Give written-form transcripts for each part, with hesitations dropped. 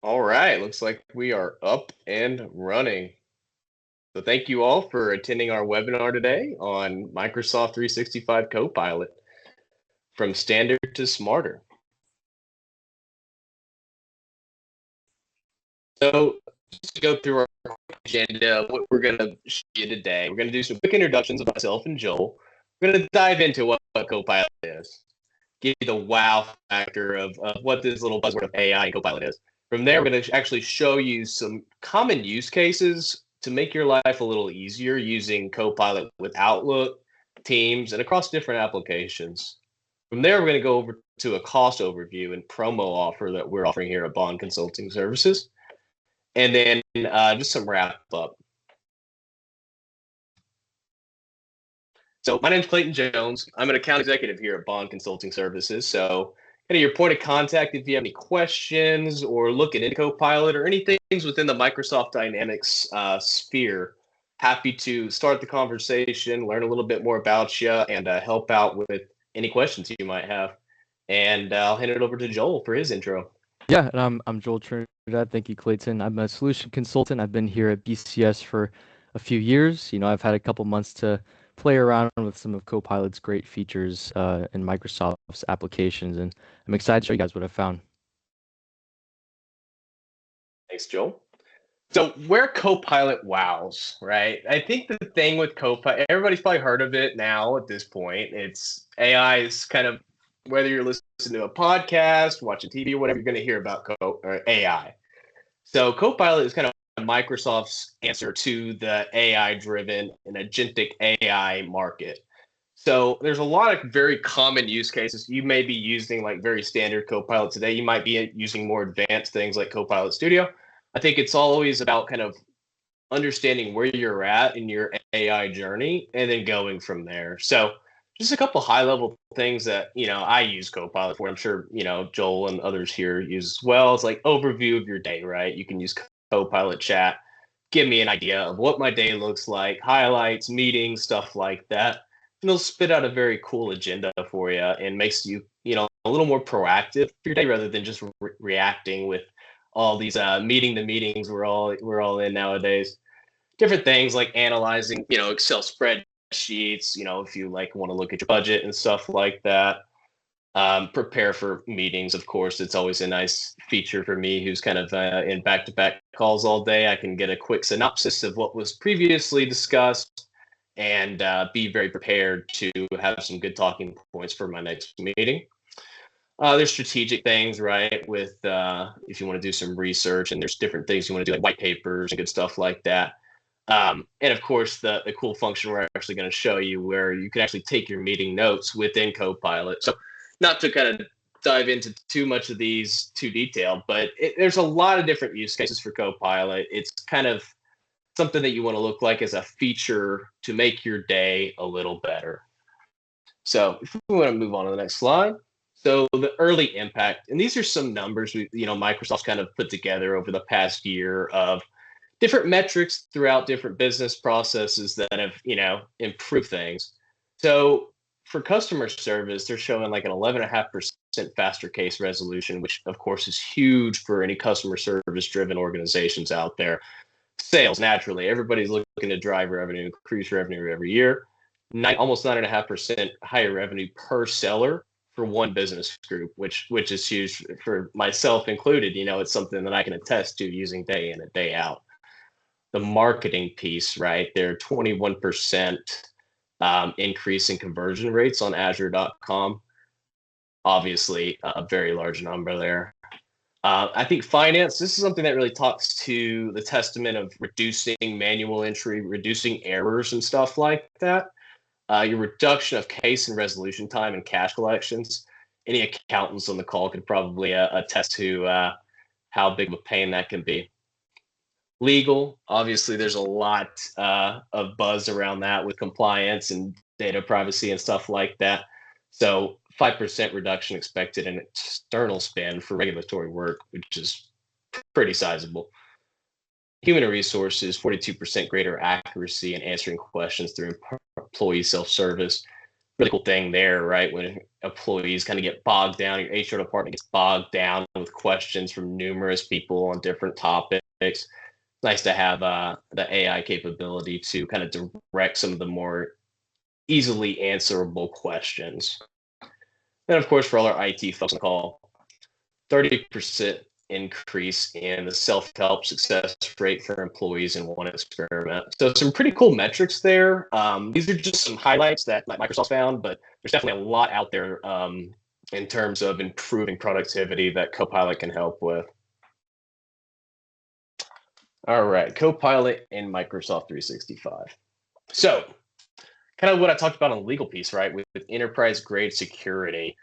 All right, looks like we are up and running. So thank you all for attending our webinar today on Microsoft 365 Copilot, from standard to smarter. So just to go through our agenda, what we're going to show you today, we're going to do some quick introductions of myself and Joel. We're going to dive into what Copilot is, give you the wow factor of what this little buzzword of AI and Copilot is. From there, we're going to actually show you some common use cases to make your life a little easier using Copilot with Outlook, Teams, and across different applications. From there, we're going to go over to a cost overview and promo offer that we're offering here at Bond Consulting Services, and then just some wrap up. So my name is Clayton Jones. I'm an account executive here at Bond Consulting Services. So kind of your point of contact if you have any questions or looking into Copilot or anything within the Microsoft Dynamics sphere. Happy to start the conversation, learn a little bit more about you, and help out with any questions you might have. And I'll hand it over to Joel for his intro. Yeah, and I'm Joel Trinidad. Thank you, Clayton. I'm a solution consultant. I've been here at BCS for a few years. I've had a couple months to play around with some of Copilot's great features in Microsoft's applications, and I'm excited to show you guys what I found. Thanks, Joel. So where Copilot wows, right? I think the thing with Copilot, everybody's probably heard of it now at this point. It's AI is kind of, whether you're listening to a podcast, watching TV, or whatever, you're going to hear about AI. So Copilot is kind of Microsoft's answer to the AI-driven and agentic AI market. So there's a lot of very common use cases. You may be using like very standard Copilot today. You might be using more advanced things like Copilot Studio. I think it's always about kind of understanding where you're at in your AI journey and then going from there. So just a couple high level things that, I use Copilot for. I'm sure, Joel and others here use as well. It's like overview of your day, right? You can use Copilot chat, give me an idea of what my day looks like, highlights, meetings, stuff like that. And it'll spit out a very cool agenda for you and makes you, a little more proactive for your day rather than just reacting with all these meetings we're all in nowadays. Different things like analyzing, Excel spreadsheets, if you like want to look at your budget and stuff like that. Prepare for meetings, of course. It's always a nice feature for me who's kind of in back-to-back calls all day. I can get a quick synopsis of what was previously discussed and be very prepared to have some good talking points for my next meeting. There's strategic things, right? With if you want to do some research, and there's different things you want to do, like white papers and good stuff like that. And of course, the cool function we're actually going to show you where you can actually take your meeting notes within Copilot. So not to kind of dive into too much of these too detailed, but there's a lot of different use cases for Copilot. It's kind of something that you want to look like as a feature to make your day a little better. So if we want to move on to the next slide. So the early impact, and these are some numbers Microsoft's kind of put together over the past year of different metrics throughout different business processes that have, improved things. So for customer service, they're showing like an 11.5% faster case resolution, which of course is huge for any customer service driven organizations out there. Sales, naturally, everybody's looking to drive revenue, increase revenue every year. Almost 9.5% higher revenue per seller for one business group, which is huge for myself included. It's something that I can attest to using day in and day out. The marketing piece, right? They're 21% increase in conversion rates on Azure.com. Obviously, a very large number there. I think finance, this is something that really talks to the testament of reducing manual entry, reducing errors and stuff like that. Your reduction of case and resolution time and cash collections. Any accountants on the call could probably attest to how big of a pain that can be. Legal, obviously, there's a lot of buzz around that with compliance and data privacy and stuff like that. So 5% reduction expected in external spend for regulatory work, which is pretty sizable. Human resources, 42% greater accuracy in answering questions through employee self-service. really cool thing there, right? When employees kind of get bogged down, your HR department gets bogged down with questions from numerous people on different topics. It's nice to have the AI capability to kind of direct some of the more easily answerable questions. And of course, for all our IT folks on the call, 30% increase in the self-help success rate for employees in one experiment. So some pretty cool metrics there. These are just some highlights that Microsoft found, but there's definitely a lot out there in terms of improving productivity that Copilot can help with. All right, Copilot in Microsoft 365. So kind of what I talked about on the legal piece, right, with enterprise grade security.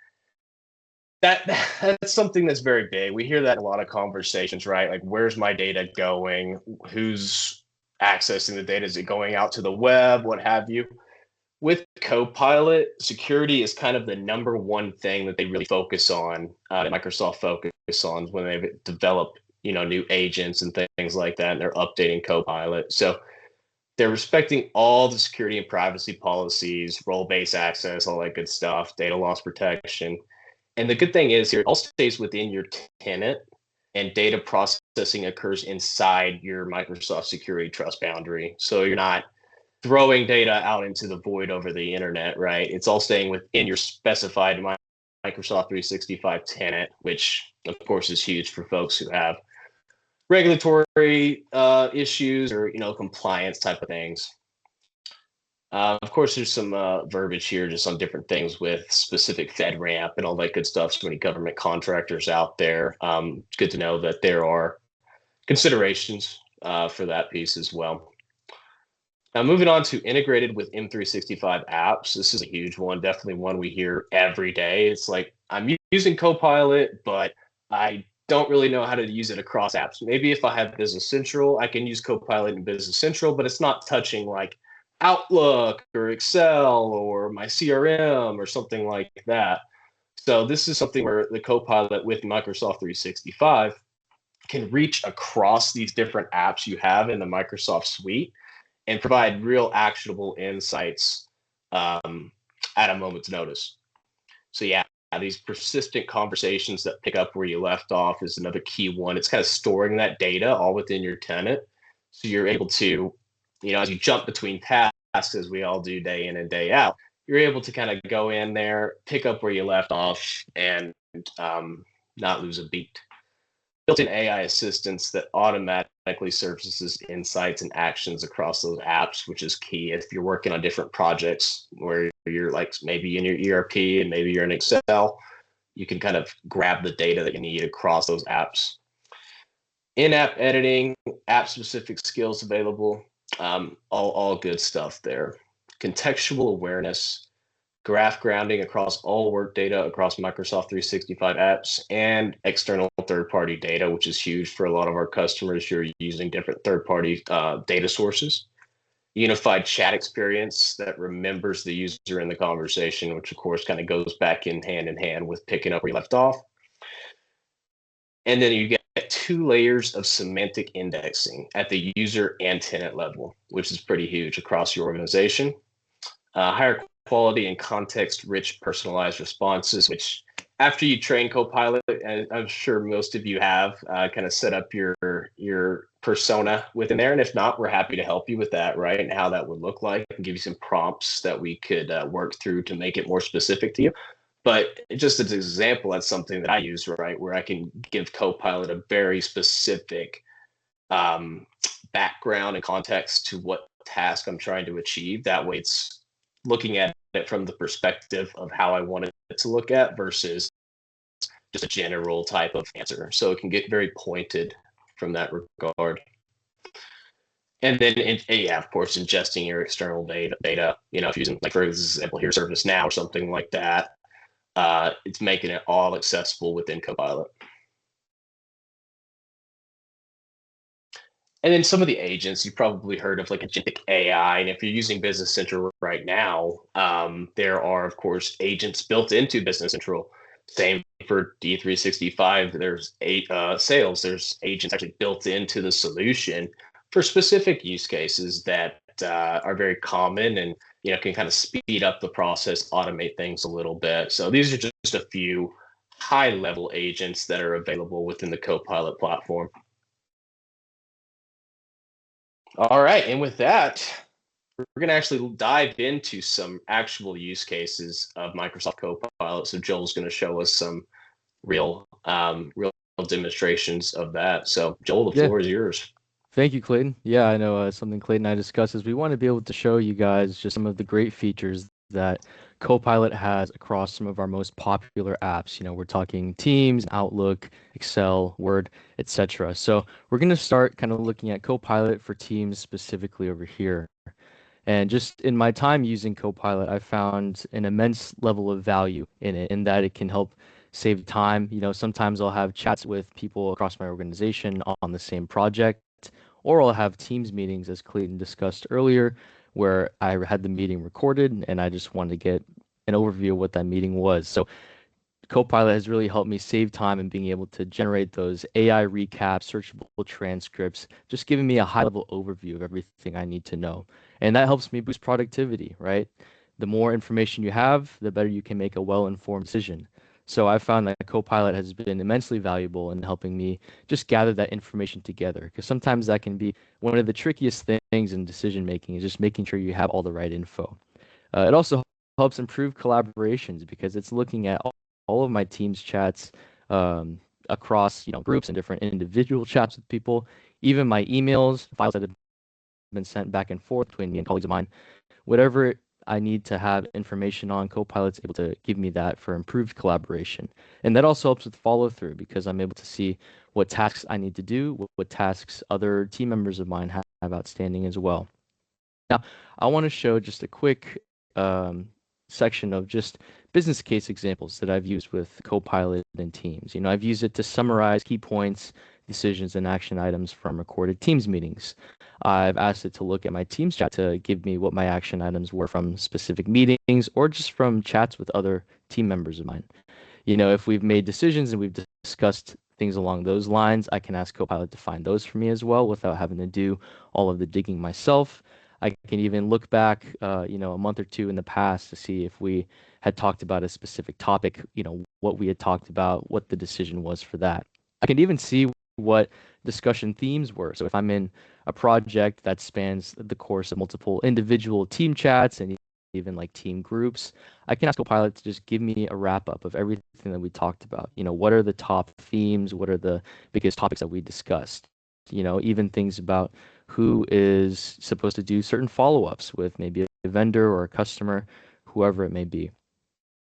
That's something that's very big. We hear that in a lot of conversations, right? Like, where's my data going? Who's accessing the data? Is it going out to the web? What have you? With Copilot, security is kind of the number one thing that they really focus on. That Microsoft focus on when they develop, new agents and things like that, and they're updating Copilot. So they're respecting all the security and privacy policies, role-based access, all that good stuff, data loss protection. And the good thing is here, it all stays within your tenant, and data processing occurs inside your Microsoft security trust boundary. So you're not throwing data out into the void over the internet, right? It's all staying within your specified Microsoft 365 tenant, which of course is huge for folks who have regulatory issues or compliance type of things. Of course, there's some verbiage here just on different things with specific FedRAMP and all that good stuff. So many government contractors out there. It's good to know that there are considerations for that piece as well. Now, moving on to integrated with M365 apps. This is a huge one, definitely one we hear every day. It's like, I'm using Copilot, but I don't really know how to use it across apps. Maybe if I have Business Central, I can use Copilot in Business Central, but it's not touching like Outlook or Excel or my CRM or something like that. So this is something where the Copilot with Microsoft 365 can reach across these different apps you have in the Microsoft suite and provide real actionable insights at a moment's notice. So yeah, these persistent conversations that pick up where you left off is another key one. It's kind of storing that data all within your tenant. So you're able to, as you jump between tasks, as we all do day in and day out, you're able to kind of go in there, pick up where you left off, and not lose a beat. Built-in AI assistance that automatically surfaces insights and actions across those apps, which is key if you're working on different projects where you're like maybe in your ERP and maybe you're in Excel. You can kind of grab the data that you need across those apps. In-app editing, app-specific skills available, all good stuff there. Contextual awareness, graph grounding across all work data across Microsoft 365 apps, and external third-party data, which is huge for a lot of our customers who are using different third-party data sources. Unified chat experience that remembers the user in the conversation, which of course kind of goes back in hand with picking up where you left off. And then you get 2 layers of semantic indexing at the user and tenant level, which is pretty huge across your organization. Higher quality and context-rich personalized responses, which after you train Copilot, and I'm sure most of you have, kind of set up your persona within there. And if not, we're happy to help you with that, right? And how that would look like, and give you some prompts that we could work through to make it more specific to you. But just as an example, that's something that I use, right? Where I can give Copilot a very specific background and context to what task I'm trying to achieve. That way it's looking at it from the perspective of how I want it to look at versus just a general type of answer. So it can get very pointed from that regard. And then, yeah, of course, ingesting your external data, if you're using, like, for example, here, ServiceNow or something like that, it's making it all accessible within Copilot. And then some of the agents you've probably heard of, like agentic AI. And if you're using Business Central right now, there are, of course, agents built into Business Central. Same for D365. There's sales. There's agents actually built into the solution for specific use cases that are very common and can kind of speed up the process, automate things a little bit. So these are just a few high-level agents that are available within the Copilot platform. All right, and with that, we're going to actually dive into some actual use cases of Microsoft Copilot. So Joel's going to show us some real demonstrations of that. So Joel, the Yeah. floor is yours. Thank you, Clayton. Yeah, I know something Clayton and I discussed is we want to be able to show you guys just some of the great features that Copilot has across some of our most popular apps. We're talking Teams, Outlook, Excel, Word, etc. So we're going to start kind of looking at Copilot for Teams specifically over here. And just in my time using Copilot, I found an immense level of value in it, in that it can help save time. Sometimes I'll have chats with people across my organization on the same project, or I'll have Teams meetings, as Clayton discussed earlier, where I had the meeting recorded and I just wanted to get an overview of what that meeting was. So Copilot has really helped me save time in being able to generate those AI recaps, searchable transcripts, just giving me a high level overview of everything I need to know. And that helps me boost productivity, right? The more information you have, the better you can make a well-informed decision. So I found that Copilot has been immensely valuable in helping me just gather that information together, because sometimes that can be one of the trickiest things in decision making, is just making sure you have all the right info. It also helps improve collaborations because it's looking at all of my Teams chats across groups and different individual chats with people, even my emails, files that have been sent back and forth between me and colleagues of mine. Whatever I need to have information on, Copilot's able to give me that for improved collaboration. And that also helps with follow through because I'm able to see what tasks I need to do, what tasks other team members of mine have outstanding as well. Now, I want to show just a quick section of just business case examples that I've used with Copilot and Teams. I've used it to summarize key points, decisions, and action items from recorded Teams meetings. I've asked it to look at my Teams chat to give me what my action items were from specific meetings or just from chats with other team members of mine. If we've made decisions and we've discussed things along those lines, I can ask Copilot to find those for me as well without having to do all of the digging myself. I can even look back, a month or two in the past to see if we had talked about a specific topic, what we had talked about, what the decision was for that. I can even see what discussion themes were. So if I'm in a project that spans the course of multiple individual team chats and even like team groups, I can ask Copilot to just give me a wrap up of everything that we talked about. What are the top themes? What are the biggest topics that we discussed? Even things about who is supposed to do certain follow-ups with maybe a vendor or a customer, whoever it may be.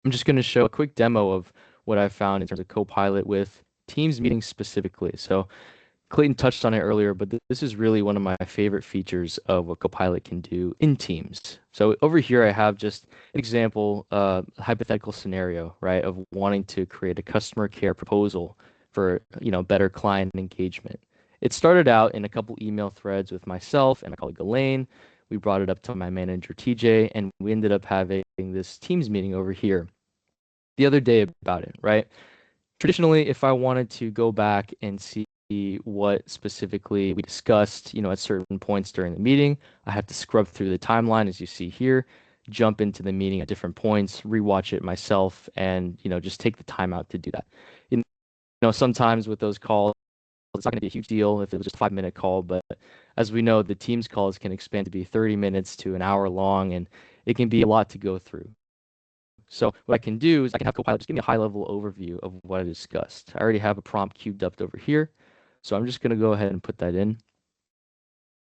I'm just going to show a quick demo of what I found in terms of Copilot with Teams meetings specifically. So Clayton touched on it earlier, but this is really one of my favorite features of what Copilot can do in Teams. So over here, I have just an example, hypothetical scenario, right, of wanting to create a customer care proposal for, better client engagement. It started out in a couple email threads with myself and my colleague Elaine. We brought it up to my manager TJ, and we ended up having this Teams meeting over here the other day about it, right? Traditionally, if I wanted to go back and see what specifically we discussed, at certain points during the meeting, I have to scrub through the timeline as you see here, jump into the meeting at different points, rewatch it myself, and just take the time out to do that. Sometimes with those calls, it's not going to be a huge deal if it was just a 5-minute call, but as we know, the Teams calls can expand to be 30 minutes to an hour long, and it can be a lot to go through. So what I can do is I can have Copilot just give me a high-level overview of what I discussed. I already have a prompt queued up over here, so I'm just going to go ahead and put that in.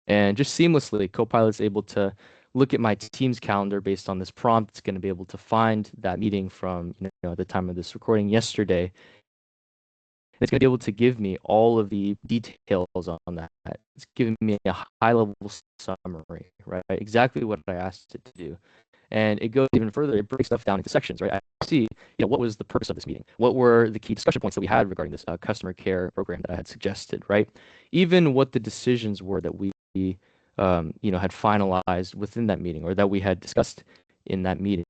And just seamlessly, Copilot's able to look at my Teams calendar based on this prompt. It's going to be able to find that meeting from at the time of this recording yesterday. It's going to be able to give me all of the details on that. It's giving me a high-level summary, right? Exactly what I asked it to do. And it goes even further. It breaks stuff down into sections, right? I see, what was the purpose of this meeting? What were the key discussion points that we had regarding this customer care program that I had suggested, right? Even what the decisions were that we, had finalized within that meeting or that we had discussed in that meeting.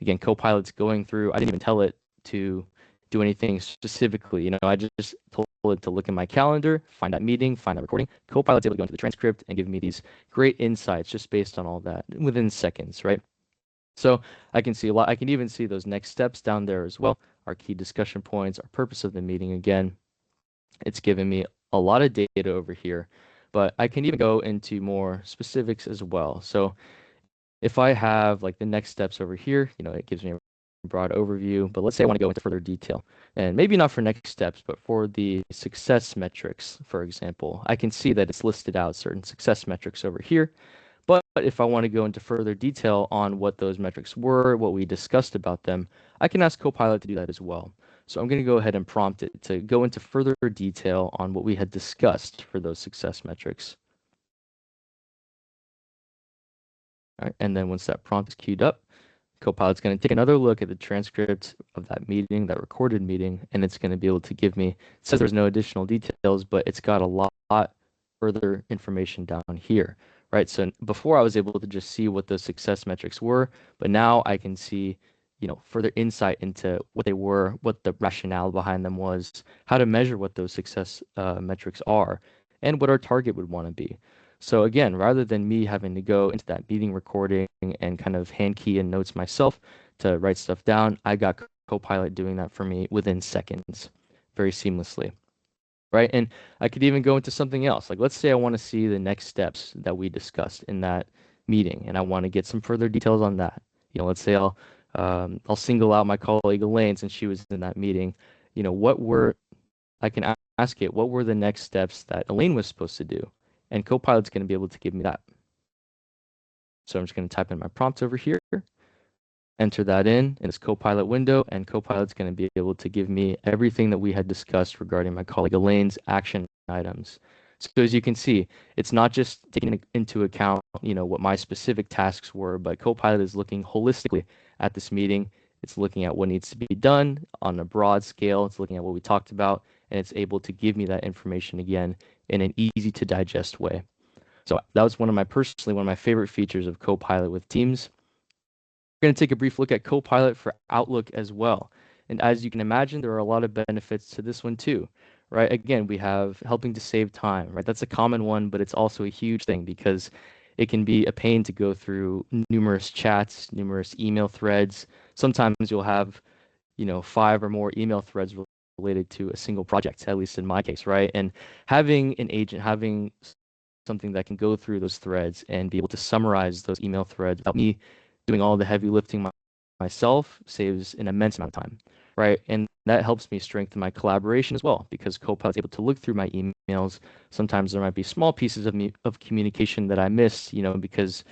Again, Copilot's going through. I didn't even tell it to do anything specifically. I just told to look in my calendar, find that meeting, find that recording. Copilot's able to go into the transcript and give me these great insights just based on all that within seconds, right? So I can see a lot. I can even see those next steps down there as well. Our key discussion points, our purpose of the meeting again. It's given me a lot of data over here, but I can even go into more specifics as well. So if I have like the next steps over here, it gives me a broad overview, but let's say I want to go into further detail, and maybe not for next steps, but for the success metrics, for example, I can see that it's listed out certain success metrics over here. But if I want to go into further detail on what those metrics were, what we discussed about them, I can ask Copilot to do that as well. So I'm going to go ahead and prompt it to go into further detail on what we had discussed for those success metrics. All right, and then once that prompt is queued up, Copilot's going to take another look at the transcript of that meeting, that recorded meeting, and it's going to be able to give me, it says there's no additional details, but it's got a lot further information down here, right? So before I was able to just see what those success metrics were, but now I can see, further insight into what they were, what the rationale behind them was, how to measure what those success metrics are, and what our target would want to be. So again, rather than me having to go into that meeting recording and kind of hand key in notes myself to write stuff down, I got Copilot doing that for me within seconds, very seamlessly, right? And I could even go into something else. Like let's say I want to see the next steps that we discussed in that meeting, and I want to get some further details on that. Let's say I'll single out my colleague Elaine since she was in that meeting. I can ask it, what were the next steps that Elaine was supposed to do? And Copilot's going to be able to give me that. So I'm just going to type in my prompt over here, enter that in this Copilot window, and Copilot's going to be able to give me everything that we had discussed regarding my colleague Elaine's action items. So as you can see, it's not just taking into account, what my specific tasks were, but Copilot is looking holistically at this meeting. It's looking at what needs to be done on a broad scale. It's looking at what we talked about, and it's able to give me that information again in an easy to digest way. So that was personally one of my favorite features of Copilot with Teams. We're going to take a brief look at Copilot for Outlook as well. And as you can imagine, there are a lot of benefits to this one too, right? Again, we have helping to save time, right? That's a common one, but it's also a huge thing because it can be a pain to go through numerous chats, numerous email threads. Sometimes you'll have, 5 or more email threads related to a single project, at least in my case, right? And having an agent, having something that can go through those threads and be able to summarize those email threads without me doing all the heavy lifting myself saves an immense amount of time, right? And that helps me strengthen my collaboration as well because Copilot's able to look through my emails. Sometimes there might be small pieces of communication that I miss, because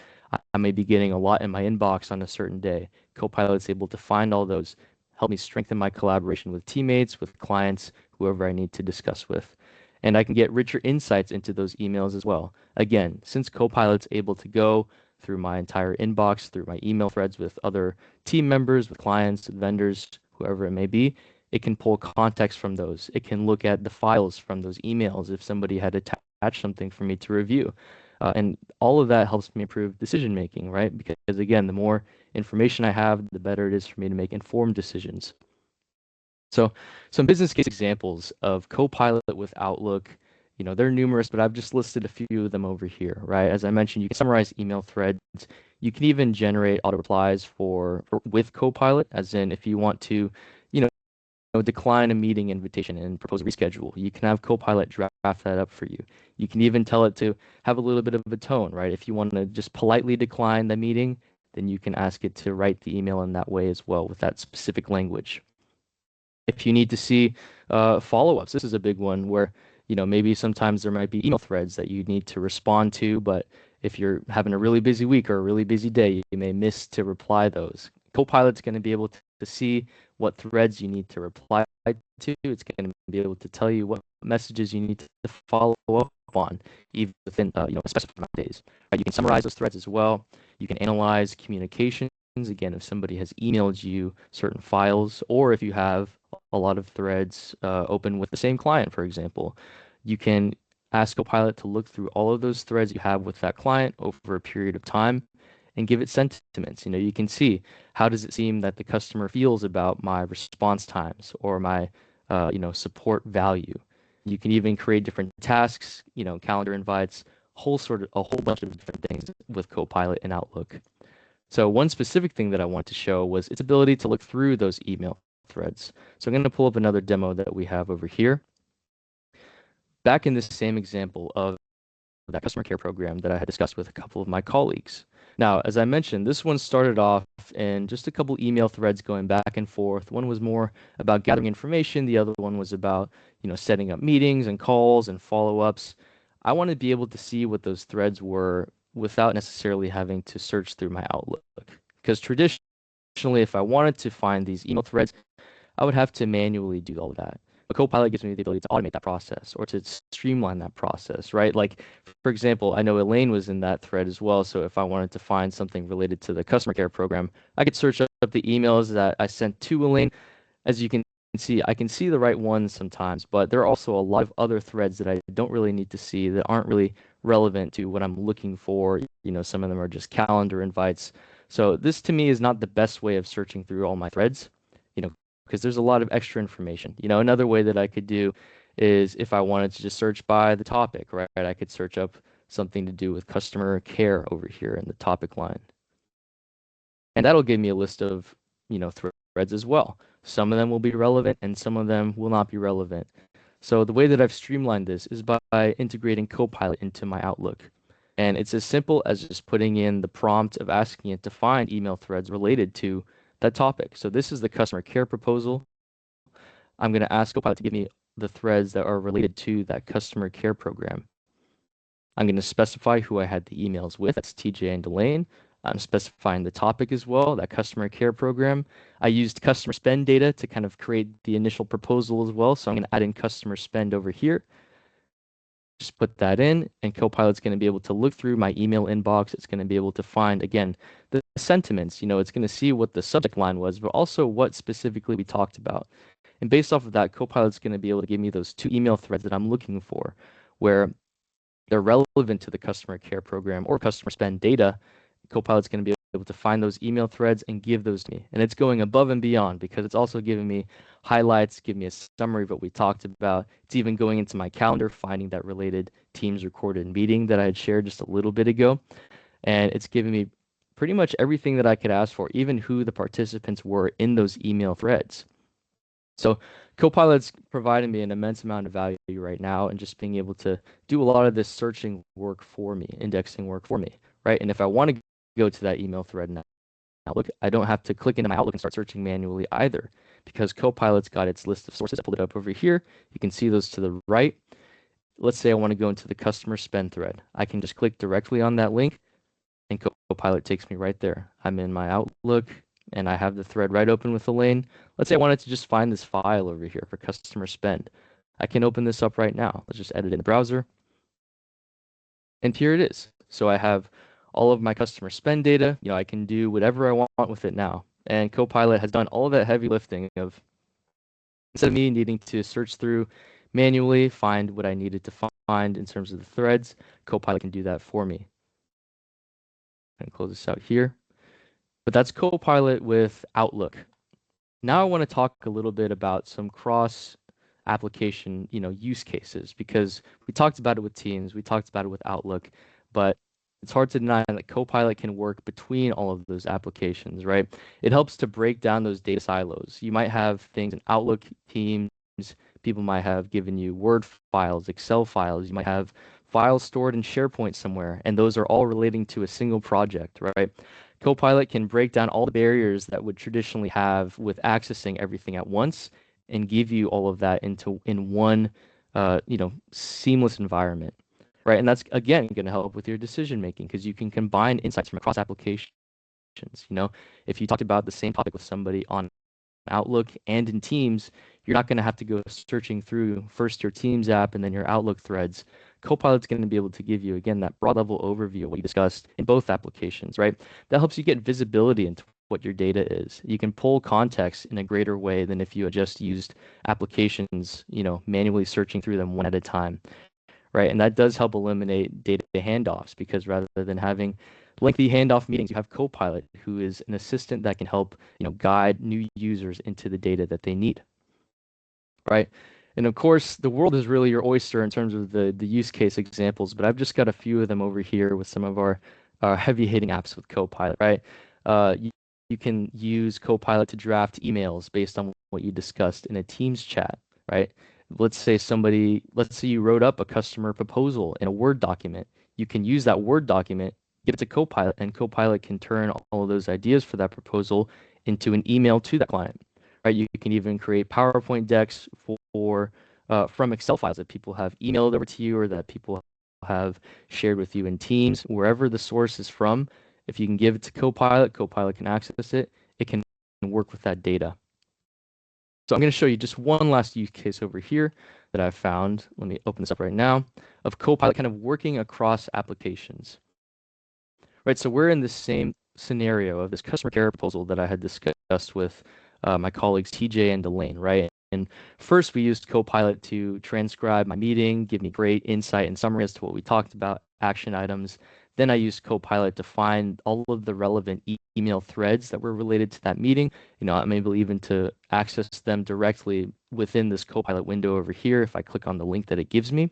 I may be getting a lot in my inbox on a certain day. Copilot's able to find all those, help me strengthen my collaboration with teammates, with clients, whoever I need to discuss with. And I can get richer insights into those emails as well. Again, since Copilot's able to go through my entire inbox, through my email threads with other team members, with clients, with vendors, whoever it may be, it can pull context from those. It can look at the files from those emails if somebody had attached something for me to review. And all of that helps me improve decision making, right? Because again, the more information I have, the better it is for me to make informed decisions. So some business case examples of Copilot with Outlook, they're numerous, but I've just listed a few of them over here, right? As I mentioned, you can summarize email threads. You can even generate auto replies with Copilot, as in if you want to, decline a meeting invitation and propose a reschedule. You can have Copilot draft that up for you. You can even tell it to have a little bit of a tone, right? If you want to just politely decline the meeting, then you can ask it to write the email in that way as well with that specific language. If you need to see follow-ups, this is a big one where, maybe sometimes there might be email threads that you need to respond to, but if you're having a really busy week or a really busy day, you may miss to reply those. Copilot's going to be able to see what threads you need to reply to. It's going to be able to tell you what messages you need to follow up on, even within a specific amount of days. Right? You can summarize those threads as well. You can analyze communication. Again, if somebody has emailed you certain files, or if you have a lot of threads open with the same client, for example, you can ask Copilot to look through all of those threads you have with that client over a period of time and give it sentiments. You can see how does it seem that the customer feels about my response times or my support value. you can even create different tasks, calendar invites, a whole bunch of different things with Copilot in Outlook. So one specific thing that I want to show was its ability to look through those email threads. So I'm going to pull up another demo that we have over here. Back in this same example of that customer care program that I had discussed with a couple of my colleagues. Now, as I mentioned, this one started off in just a couple email threads going back and forth. One was more about gathering information. The other one was about, setting up meetings and calls and follow-ups. I want to be able to see what those threads were without necessarily having to search through my Outlook. Because traditionally, if I wanted to find these email threads, I would have to manually do all of that. But Copilot gives me the ability to automate that process or to streamline that process, right? Like, for example, I know Elaine was in that thread as well. So if I wanted to find something related to the customer care program, I could search up the emails that I sent to Elaine. As you can see, I can see the right ones sometimes, but there are also a lot of other threads that I don't really need to see that aren't really relevant to what I'm looking for. Some of them are just calendar invites. So this to me is not the best way of searching through all my threads, because there's a lot of extra information. Another way that I could do is if I wanted to just search by the topic, right? I could search up something to do with customer care over here in the topic line. And that'll give me a list of, threads as well. Some of them will be relevant and some of them will not be relevant. So the way that I've streamlined this is by integrating Copilot into my Outlook. And it's as simple as just putting in the prompt of asking it to find email threads related to that topic. So this is the customer care proposal. I'm going to ask Copilot to give me the threads that are related to that customer care program. I'm going to specify who I had the emails with. That's TJ and Elaine. I'm specifying the topic as well, that customer care program. I used customer spend data to kind of create the initial proposal as well. So I'm going to add in customer spend over here. Just put that in, and Copilot's going to be able to look through my email inbox. It's going to be able to find, again, the sentiments. It's going to see what the subject line was, but also what specifically we talked about. And based off of that, Copilot's going to be able to give me those 2 email threads that I'm looking for, where they're relevant to the customer care program or customer spend data. Copilot's going to be able to find those email threads and give those to me. And it's going above and beyond because it's also giving me highlights, giving me a summary of what we talked about. It's even going into my calendar, finding that related Teams recorded meeting that I had shared just a little bit ago. And it's giving me pretty much everything that I could ask for, even who the participants were in those email threads. So Copilot's providing me an immense amount of value right now and just being able to do a lot of this searching work for me, indexing work for me, right? And if I want to go to that email thread in Outlook, I don't have to click into my Outlook and start searching manually either because Copilot's got its list of sources. I pulled it up over here. You can see those to the right. Let's say I want to go into the customer spend thread. I can just click directly on that link and Copilot takes me right there. I'm in my Outlook and I have the thread right open with Elaine. Let's say I wanted to just find this file over here for customer spend. I can open this up right now. Let's just edit it in the browser. And here it is. So I have all of my customer spend data. I can do whatever I want with it now. And Copilot has done all that heavy lifting of, instead of me needing to search through manually, find what I needed to find in terms of the threads, Copilot can do that for me. And close this out here. But that's Copilot with Outlook. Now I want to talk a little bit about some cross application, use cases, because we talked about it with Teams, we talked about it with Outlook, but it's hard to deny that Copilot can work between all of those applications, right? It helps to break down those data silos. You might have things in Outlook, Teams, people might have given you Word files, Excel files, you might have files stored in SharePoint somewhere, and those are all relating to a single project, right? Copilot can break down all the barriers that would traditionally have with accessing everything at once and give you all of that in one seamless environment, right? And that's again going to help with your decision making because you can combine insights from across applications. If you talked about the same topic with somebody on Outlook and in Teams, you're not going to have to go searching through first your Teams app and then your Outlook threads. Copilot's going to be able to give you, again, that broad level overview of what you discussed in both applications, right? That helps you get visibility into what your data is. You can pull context in a greater way than if you had just used applications, manually searching through them one at a time, right? And that does help eliminate data handoffs because rather than having lengthy handoff meetings, you have Copilot, who is an assistant that can help, guide new users into the data that they need, right? And of course, the world is really your oyster in terms of the use case examples, but I've just got a few of them over here with some of our heavy hitting apps with Copilot, right? You can use Copilot to draft emails based on what you discussed in a Teams chat, right? Let's say you wrote up a customer proposal in a Word document. You can use that Word document, give it to Copilot, and Copilot can turn all of those ideas for that proposal into an email to that client, right? You can even create PowerPoint decks from Excel files that people have emailed over to you or that people have shared with you in Teams, wherever the source is from. If you can give it to Copilot, Copilot can access it. It can work with that data. So I'm going to show you just one last use case over here that I've found. Let me open this up right now of Copilot kind of working across applications. Right, so we're in the same scenario of this customer care proposal that I had discussed with my colleagues TJ and Delane, right? And first we used Copilot to transcribe my meeting, give me great insight and summary as to what we talked about, action items. Then I used Copilot to find all of the relevant email threads that were related to that meeting. I'm able even to access them directly within this Copilot window over here if I click on the link that it gives me.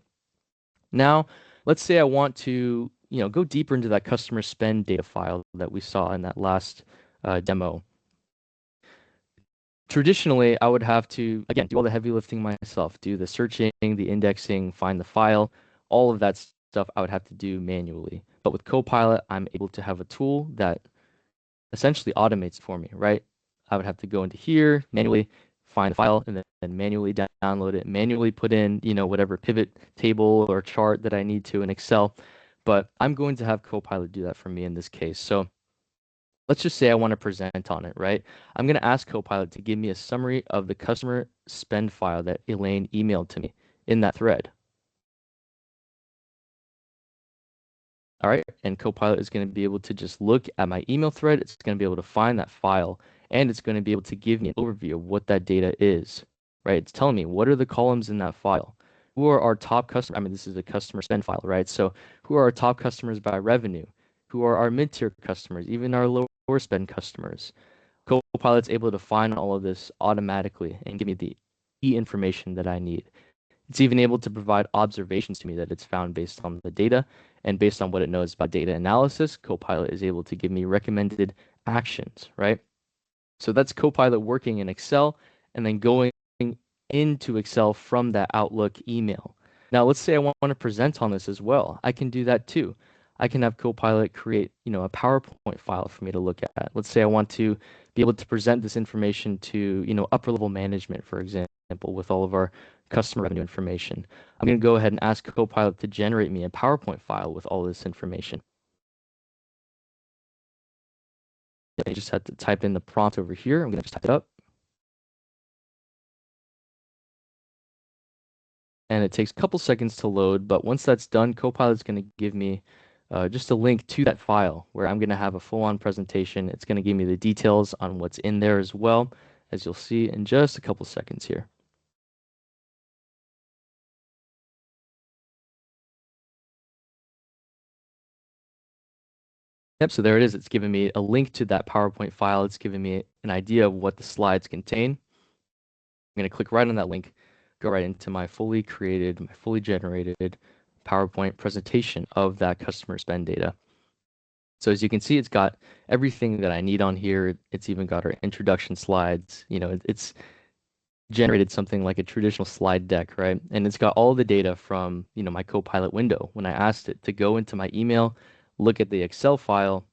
Now, let's say I want to, go deeper into that customer spend data file that we saw in that last demo. Traditionally, I would have to, again, do all the heavy lifting myself, do the searching, the indexing, find the file, all of that stuff I would have to do manually. But with Copilot, I'm able to have a tool that essentially automates for me, right? I would have to go into here, manually find the file, and then manually download it, manually put in, whatever pivot table or chart that I need to in Excel. But I'm going to have Copilot do that for me in this case. So let's just say I want to present on it, right? I'm going to ask Copilot to give me a summary of the customer spend file that Elaine emailed to me in that thread. All right, and Copilot is going to be able to just look at my email thread. It's going to be able to find that file, and it's going to be able to give me an overview of what that data is, right? It's telling me what are the columns in that file. Who are our top customers? I mean, this is a customer spend file, right? So who are our top customers by revenue? Who are our mid-tier customers, even our lower spend customers? Copilot's able to find all of this automatically and give me the key information that I need. It's even able to provide observations to me that it's found based on the data, and based on what it knows about data analysis, Copilot is able to give me recommended actions, right? So that's Copilot working in Excel and then going into Excel from that Outlook email. Now, let's say I want to present on this as well. I can do that too. I can have Copilot create, a PowerPoint file for me to look at. Let's say I want to be able to present this information to, upper level management, for example, with all of our customer revenue information. I'm going to go ahead and ask Copilot to generate me a PowerPoint file with all this information. I just have to type in the prompt over here. I'm going to just type it up. And it takes a couple seconds to load, but once that's done, Copilot's going to give me just a link to that file where I'm going to have a full-on presentation. It's going to give me the details on what's in there as well, as you'll see in just a couple seconds here. Yep, so there it is. It's giving me a link to that PowerPoint file. It's giving me an idea of what the slides contain. I'm going to click right on that link, go right into my fully created, my fully generated PowerPoint presentation of that customer spend data. So as you can see, it's got everything that I need on here. It's even got our introduction slides. It's generated something like a traditional slide deck, right? And it's got all the data from, my Copilot window. When I asked it to go into my email, look at the Excel file,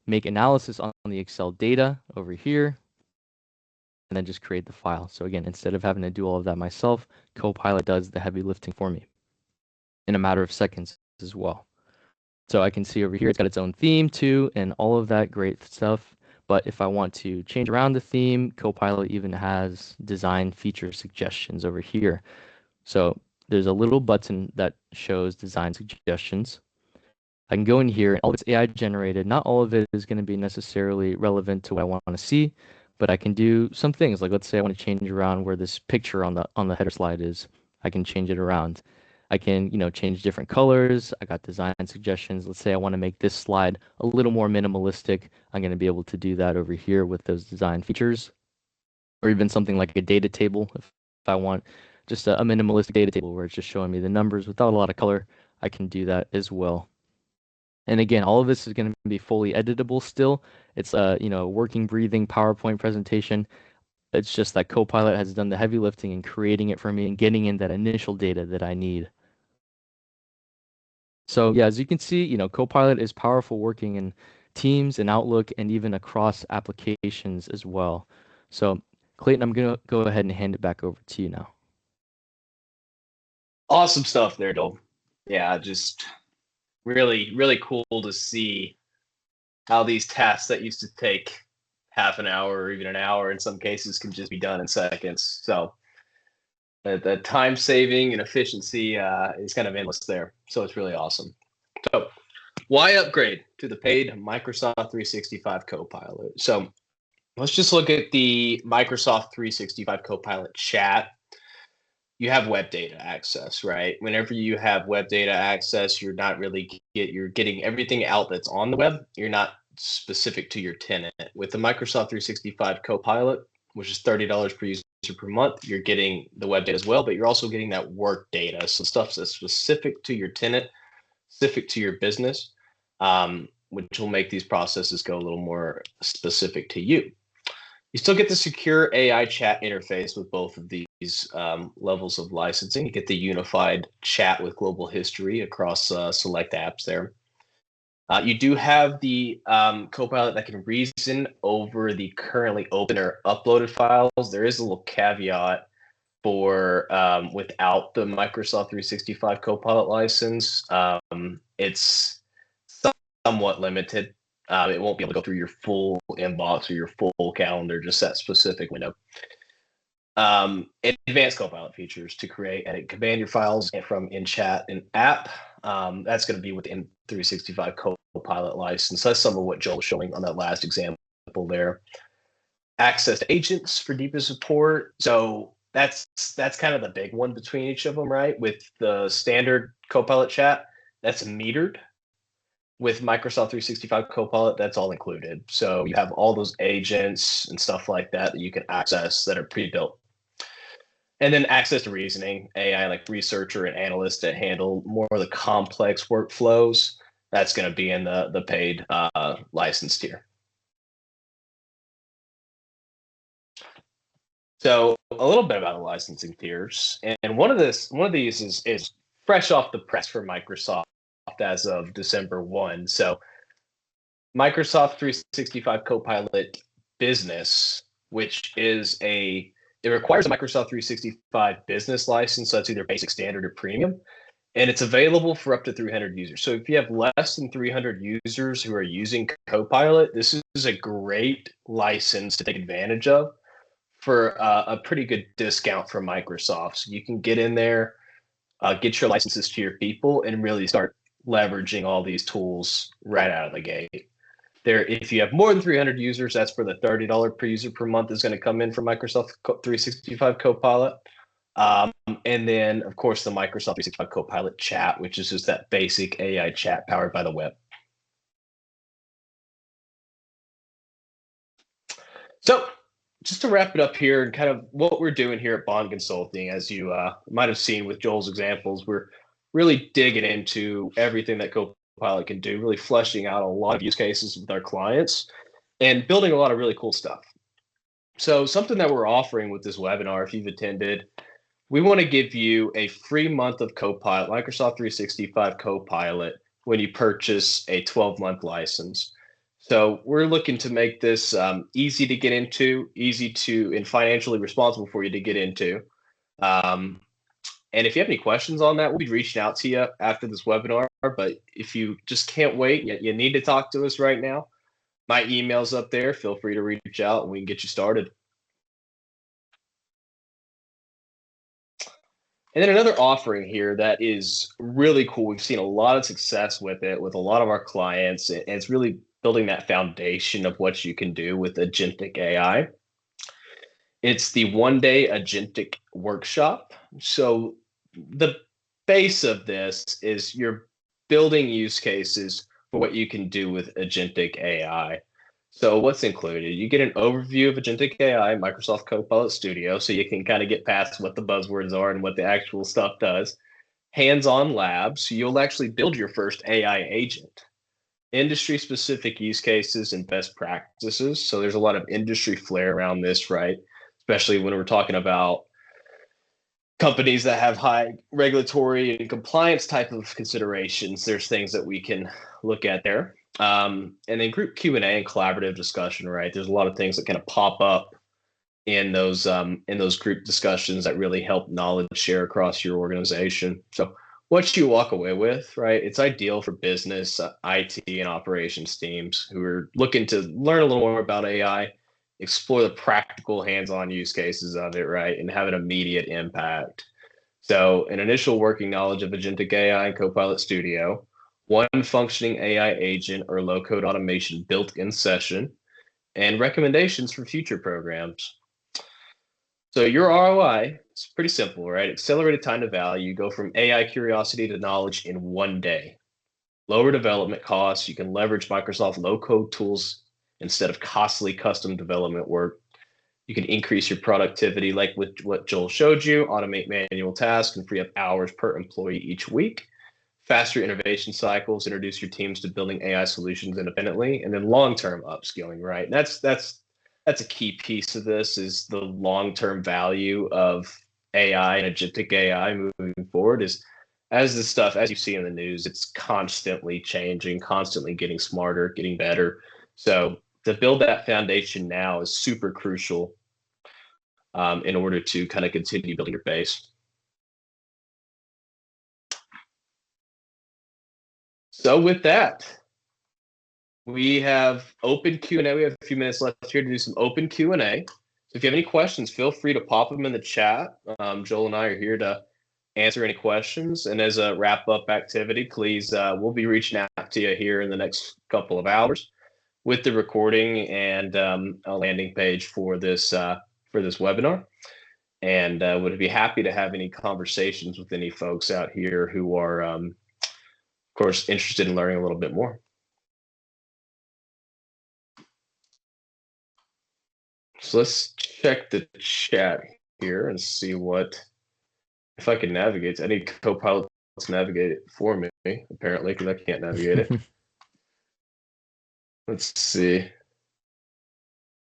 make analysis on the Excel data over here, and then just create the file. So again, instead of having to do all of that myself, Copilot does the heavy lifting for me in a matter of seconds as well. So I can see over here, it's got its own theme too, and all of that great stuff. But if I want to change around the theme, Copilot even has design feature suggestions over here. So there's a little button that shows design suggestions. I can go in here, and all of it's AI generated. Not all of it is going to be necessarily relevant to what I want to see, but I can do some things. Like let's say I want to change around where this picture on the header slide is. I can change it around. I can, change different colors. I got design suggestions. Let's say I want to make this slide a little more minimalistic. I'm going to be able to do that over here with those design features, or even something like a data table. If I want just a minimalistic data table where it's just showing me the numbers without a lot of color, I can do that as well. And again, all of this is going to be fully editable still. It's a, working, breathing PowerPoint presentation. It's just that Copilot has done the heavy lifting and creating it for me and getting in that initial data that I need. So yeah, as you can see, Copilot is powerful working in Teams and Outlook and even across applications as well. So Clayton, I'm going to go ahead and hand it back over to you now. Awesome stuff there, Joel. Yeah, just really, really cool to see how these tasks that used to take half an hour or even an hour in some cases can just be done in seconds. So the time saving and efficiency is kind of endless there. So it's really awesome. So why upgrade to the paid Microsoft 365 Copilot? So let's just look at the Microsoft 365 Copilot chat. You have web data access, right? Whenever you have web data access, you're not really you're getting everything out that's on the web. You're not specific to your tenant. With the Microsoft 365 Copilot, which is $30 per user per month, you're getting the web data as well, but you're also getting that work data. So stuff that's specific to your tenant, specific to your business, which will make these processes go a little more specific to you. You still get the secure AI chat interface with both of these levels of licensing. You get the unified chat with global history across select apps there. You do have the Copilot that can reason over the currently open or uploaded files. There is a little caveat for without the Microsoft 365 Copilot license. It's somewhat limited. It won't be able to go through your full inbox or your full calendar, just that specific window. Advanced Copilot features to create and command your files from in chat and app. That's going to be with the 365 Copilot license. That's some of what Joel was showing on that last example there. Access to agents for deeper support. So that's kind of the big one between each of them, right? With the standard Copilot chat, that's metered. With Microsoft 365 Copilot, that's all included. So you have all those agents and stuff like that that you can access that are pre-built. And then access to reasoning, AI like researcher and analysts that handle more of the complex workflows. That's going to be in the paid license tier. So a little bit about the licensing tiers, and one of these is fresh off the press for Microsoft as of December 1. So Microsoft 365 Copilot Business, which is it requires a Microsoft 365 business license, so that's either basic, standard, or premium, and it's available for up to 300 users. So if you have less than 300 users who are using Copilot, this is a great license to take advantage of for a pretty good discount from Microsoft. So you can get in there, get your licenses to your people, and really start leveraging all these tools right out of the gate. There, if you have more than 300 users, that's for the $30 per user per month is going to come in from Microsoft 365 Copilot. And then, of course, the Microsoft 365 Copilot chat, which is just that basic AI chat powered by the web. So just to wrap it up here and kind of what we're doing here at Bond Consulting, as you might have seen with Joel's examples, we're really digging into everything that Copilot can do, really fleshing out a lot of use cases with our clients and building a lot of really cool stuff. So something that we're offering with this webinar, if you've attended, we want to give you a free month of Copilot, Microsoft 365 Copilot, when you purchase a 12-month license. So we're looking to make this easy to get into, and financially responsible for you to get into. And if you have any questions on that, we'll be reaching out to you after this webinar. But if you just can't wait, you need to talk to us right now, my email's up there. Feel free to reach out and we can get you started. And then another offering here that is really cool. We've seen a lot of success with it with a lot of our clients, and it's really building that foundation of what you can do with agentic AI. It's the one-day agentic workshop. So the base of this is you're building use cases for what you can do with agentic AI. So what's included? You get an overview of agentic AI, Microsoft Copilot Studio, so you can kind of get past what the buzzwords are and what the actual stuff does. Hands-on labs, so you'll actually build your first AI agent. Industry-specific use cases and best practices. So there's a lot of industry flair around this, right? Especially when we're talking about companies that have high regulatory and compliance type of considerations. There's things that we can look at there. And then group Q&A and collaborative discussion, right? There's a lot of things that kind of pop up in those group discussions that really help knowledge share across your organization. So what you walk away with, right? It's ideal for business, IT, and operations teams who are looking to learn a little more about AI, explore the practical hands-on use cases of it, right, and have an immediate impact. So an initial working knowledge of agentic AI and Copilot Studio, one functioning AI agent or low-code automation built in session, and recommendations for future programs. So your ROI is pretty simple, right? Accelerated time to value, go from AI curiosity to knowledge in one day. Lower development costs, you can leverage Microsoft low-code tools instead of costly custom development work. You can increase your productivity, like with what Joel showed you, automate manual tasks and free up hours per employee each week. Faster innovation cycles, introduce your teams to building AI solutions independently, and then long-term upskilling, right? And that's a key piece of this is the long-term value of AI and agentic AI moving forward is as this stuff, as you see in the news, it's constantly changing, constantly getting smarter, getting better. So to build that foundation now is super crucial in order to kind of continue building your base. So with that, we have open Q&A. We have a few minutes left here to do some open Q&A. So if you have any questions, feel free to pop them in the chat. Joel and I are here to answer any questions. And as a wrap-up activity, please, we'll be reaching out to you here in the next couple of hours with the recording and a landing page for this webinar. And would be happy to have any conversations with any folks out here who are, of course, interested in learning a little bit more. So let's check the chat here and see if I can navigate. I need Copilot to navigate it for me, apparently, because I can't navigate it. Let's see.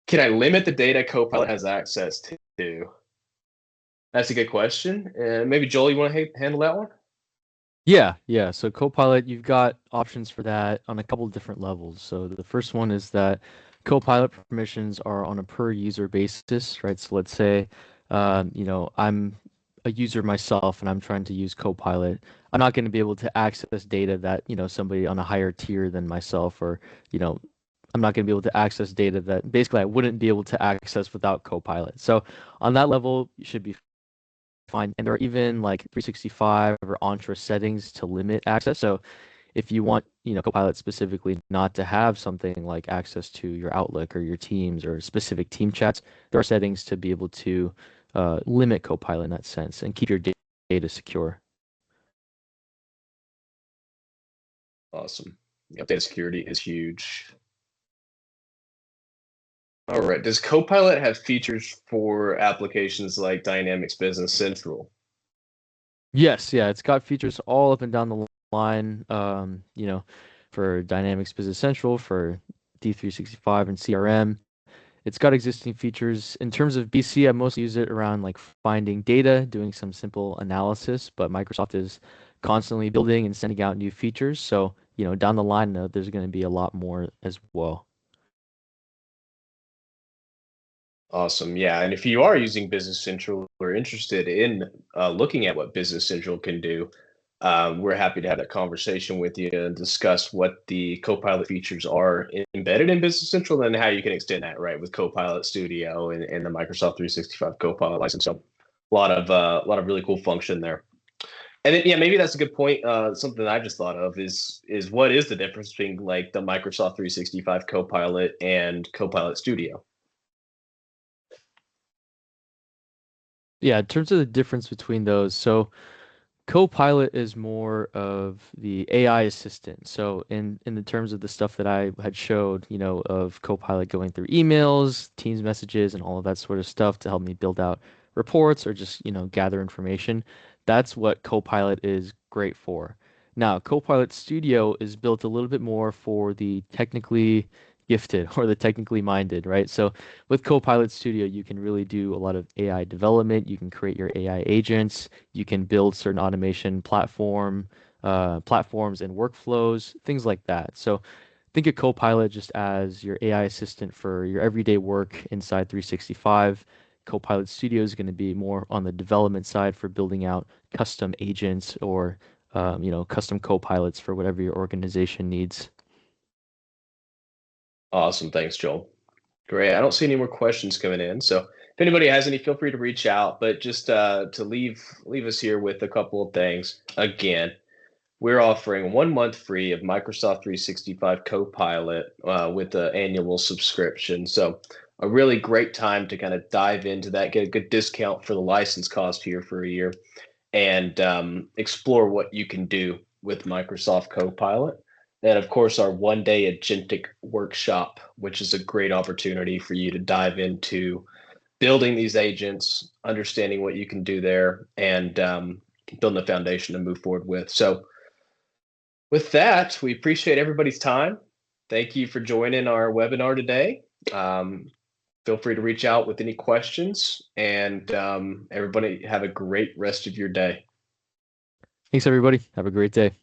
Can I limit the data Copilot has access to? That's a good question. And maybe Joel, you want to handle that one? Yeah. So Copilot, you've got options for that on a couple of different levels. So the first one is that Copilot permissions are on a per user basis, right? So let's say, I'm a user myself and I'm trying to use Copilot. I'm not going to be able to access data that, somebody on a higher tier than myself or, I'm not going to be able to access data that basically I wouldn't be able to access without Copilot. So on that level, you should be fine. And there are even like 365 or Entra settings to limit access. So if you want, Copilot specifically not to have something like access to your Outlook or your Teams or specific team chats, there are settings to be able to limit Copilot in that sense and keep your data secure. Awesome. Yep, data security is huge. All right. Does Copilot have features for applications like Dynamics Business Central? Yes, yeah, it's got features all up and down the line, for Dynamics Business Central, for D365 and CRM. It's got existing features. In terms of BC, I mostly use it around like finding data, doing some simple analysis, but Microsoft is constantly building and sending out new features. So, down the line, there's going to be a lot more as well. Awesome. Yeah. And if you are using Business Central or interested in looking at what Business Central can do, we're happy to have that conversation with you and discuss what the Copilot features are embedded in Business Central and how you can extend that, right, with Copilot Studio and the Microsoft 365 Copilot license. So a lot of really cool function there. And then, yeah, maybe that's a good point. Something I just thought of is what is the difference between like the Microsoft 365 Copilot and Copilot Studio? Yeah, in terms of the difference between those, so Copilot is more of the AI assistant. So in the terms of the stuff that I had showed, of Copilot going through emails, Teams messages, and all of that sort of stuff to help me build out reports or just, gather information, that's what Copilot is great for. Now, Copilot Studio is built a little bit more for the technically gifted or the technically minded, right? So with Copilot Studio, you can really do a lot of AI development. You can create your AI agents. You can build certain automation platforms and workflows, things like that. So think of Copilot just as your AI assistant for your everyday work inside 365. Copilot Studio is going to be more on the development side for building out custom agents or custom copilots for whatever your organization needs. Awesome. Thanks, Joel. Great. I don't see any more questions coming in. So if anybody has any, feel free to reach out. But just to leave us here with a couple of things. Again, we're offering 1 month free of Microsoft 365 Copilot with the annual subscription. So a really great time to kind of dive into that, get a good discount for the license cost here for a year, and explore what you can do with Microsoft Copilot. And of course, our 1 day agentic workshop, which is a great opportunity for you to dive into building these agents, understanding what you can do there, and building a foundation to move forward with. So with that, we appreciate everybody's time. Thank you for joining our webinar today. Feel free to reach out with any questions, and everybody have a great rest of your day. Thanks, everybody. Have a great day.